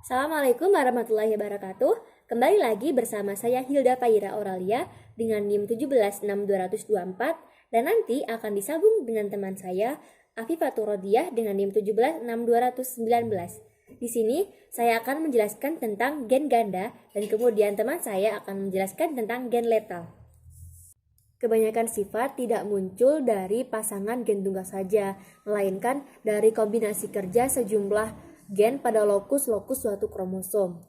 Assalamualaikum warahmatullahi wabarakatuh. Kembali lagi bersama saya Hilda Faira Oralia dengan NIM 1762224 dan nanti akan disambung dengan teman saya Afifatur Rodiah dengan NIM 1762219. Di sini saya akan menjelaskan tentang gen ganda dan kemudian teman saya akan menjelaskan tentang gen letal. Kebanyakan sifat tidak muncul dari pasangan gen tunggal saja, melainkan dari kombinasi kerja sejumlah gen pada lokus-lokus suatu kromosom.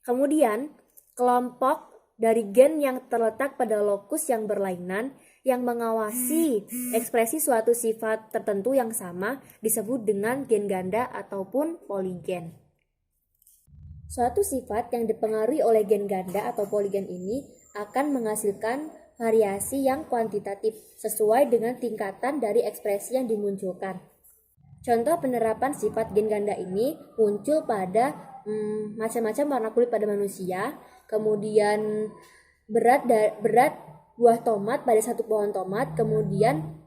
Kemudian, kelompok dari gen yang terletak pada lokus yang berlainan yang mengawasi ekspresi suatu sifat tertentu yang sama disebut dengan gen ganda ataupun poligen. Suatu sifat yang dipengaruhi oleh gen ganda atau poligen ini akan menghasilkan variasi yang kuantitatif sesuai dengan tingkatan dari ekspresi yang dimunculkan. Contoh penerapan sifat gen ganda ini muncul pada macam-macam warna kulit pada manusia, kemudian berat buah tomat pada satu pohon tomat, kemudian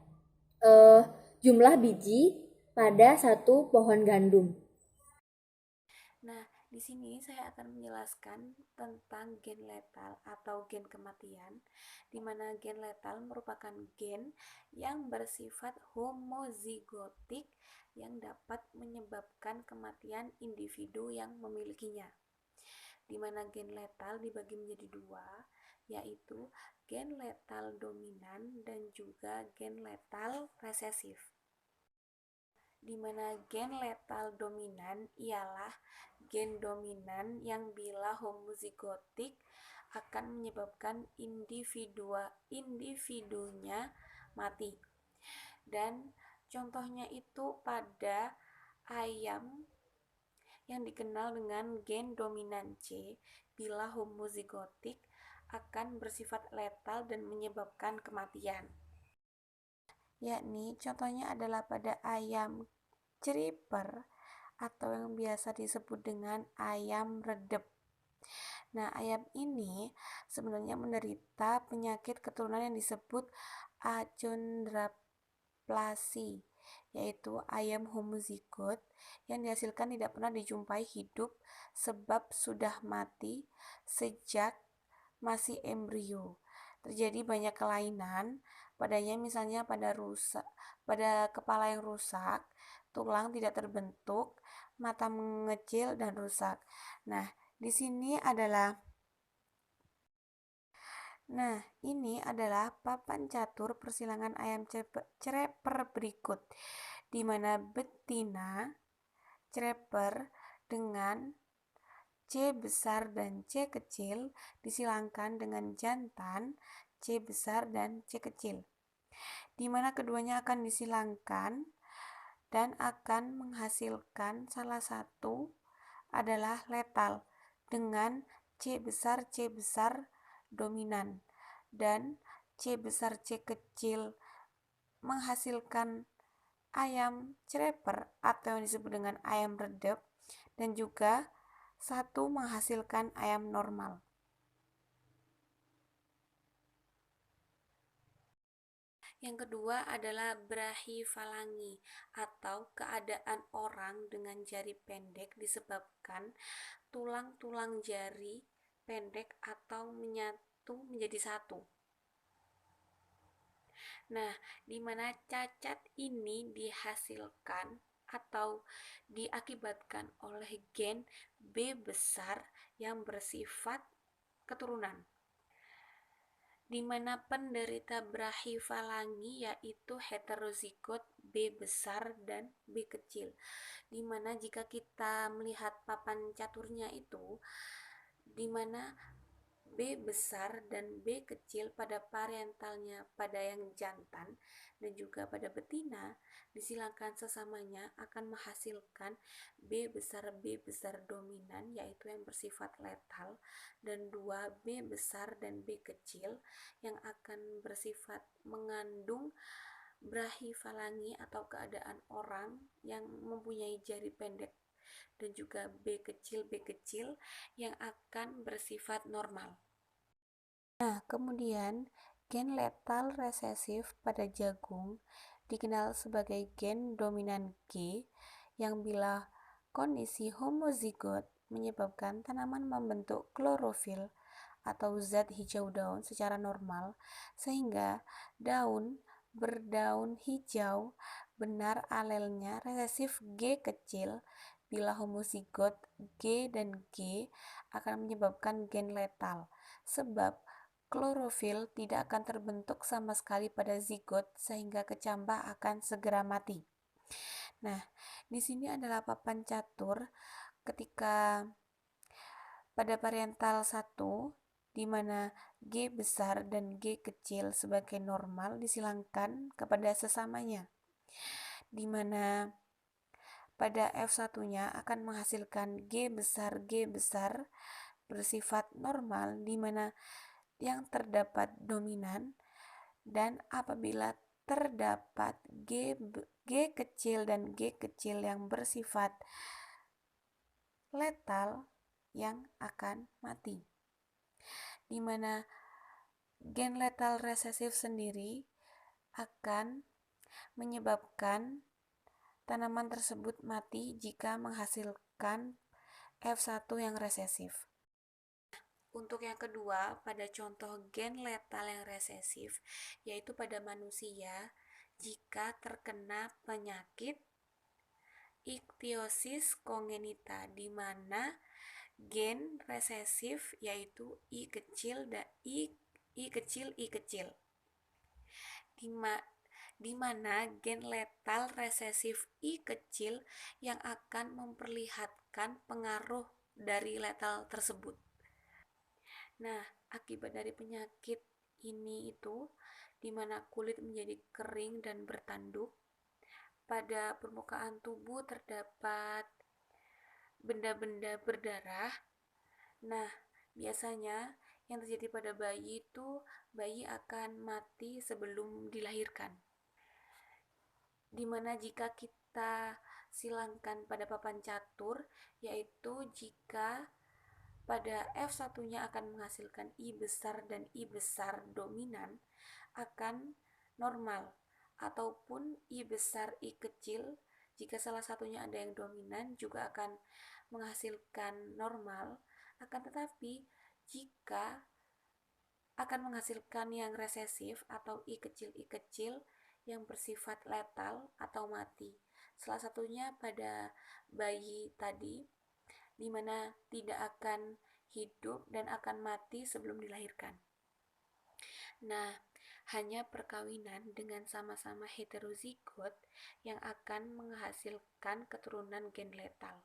jumlah biji pada satu pohon gandum. Nah, di sini saya akan menjelaskan tentang gen letal atau gen kematian, di mana gen letal merupakan gen yang bersifat homozigotik yang dapat menyebabkan kematian individu yang memilikinya. Di mana gen letal dibagi menjadi dua, yaitu gen letal dominan dan juga gen letal resesif. Di mana gen letal dominan ialah gen dominan yang bila homozigotik akan menyebabkan individunya mati. Dan contohnya itu pada ayam yang dikenal dengan gen dominan C bila homozigotik akan bersifat letal dan menyebabkan kematian. Yakni contohnya adalah pada ayam ceriper atau yang biasa disebut dengan ayam redep. Nah, ayam ini sebenarnya menderita penyakit keturunan yang disebut achondroplasia, yaitu ayam homozigot yang dihasilkan tidak pernah dijumpai hidup sebab sudah mati sejak masih embrio. Terjadi banyak kelainan padanya, misalnya pada kepala yang rusak, tulang tidak terbentuk, mata mengecil dan rusak. Nah, di sini adalah ini adalah papan catur persilangan ayam cereper berikut, di mana betina cereper dengan C besar dan C kecil disilangkan dengan jantan C besar dan C kecil, di mana keduanya akan disilangkan dan akan menghasilkan salah satu adalah letal dengan C besar dominan dan C besar C kecil menghasilkan ayam cereper atau yang disebut dengan ayam redep, dan juga satu menghasilkan ayam normal. Yang kedua adalah brachifalangi atau keadaan orang dengan jari pendek disebabkan tulang-tulang jari pendek atau menyatu menjadi satu. Nah, di mana cacat ini dihasilkan atau diakibatkan oleh gen B besar yang bersifat keturunan, di mana penderita brachifalangi yaitu heterozigot B besar dan B kecil, di mana jika kita melihat papan caturnya itu, di mana B besar dan B kecil pada parentalnya pada yang jantan dan juga pada betina disilangkan sesamanya akan menghasilkan B besar dominan, yaitu yang bersifat letal, dan 2 B besar dan B kecil yang akan bersifat mengandung brachifalangi atau keadaan orang yang mempunyai jari pendek, dan juga B kecil yang akan bersifat normal. Nah, kemudian gen letal resesif pada jagung dikenal sebagai gen dominan G yang bila Kondisi homozigot menyebabkan tanaman membentuk klorofil atau zat hijau daun secara normal, sehingga daun berdaun hijau. Benar alelnya resesif G kecil. Bila homozigot G dan G akan menyebabkan gen letal, sebab klorofil tidak akan terbentuk sama sekali pada zigot sehingga kecambah akan segera mati. Nah, di sini adalah papan catur ketika pada parental 1 di mana G besar dan G kecil sebagai normal disilangkan kepada sesamanya, di mana pada F1-nya akan menghasilkan G besar bersifat normal, di mana yang terdapat dominan, dan apabila terdapat G kecil dan G kecil yang bersifat letal yang akan mati, di mana gen letal resesif sendiri akan menyebabkan tanaman tersebut mati jika menghasilkan F1 yang resesif. Untuk yang kedua, pada contoh gen letal yang resesif, yaitu pada manusia jika terkena penyakit ichthyosis congenita, di mana gen resesif yaitu I kecil dan I kecil di mana gen letal resesif I kecil yang akan memperlihatkan pengaruh dari letal tersebut. Nah, akibat dari penyakit ini itu di mana kulit menjadi kering dan bertanduk, pada permukaan tubuh terdapat benda-benda berdarah. Nah, biasanya yang terjadi pada bayi itu bayi akan mati sebelum dilahirkan. Dimana jika kita silangkan pada papan catur, yaitu jika pada F1-nya akan menghasilkan I besar dan I besar dominan akan normal, ataupun I besar I kecil jika salah satunya ada yang dominan juga akan menghasilkan normal. Akan tetapi jika akan menghasilkan yang resesif atau I kecil yang bersifat letal atau mati. Salah satunya pada bayi tadi, di mana tidak akan hidup dan akan mati sebelum dilahirkan. Nah, hanya perkawinan dengan sama-sama heterozigot yang akan menghasilkan keturunan gen letal.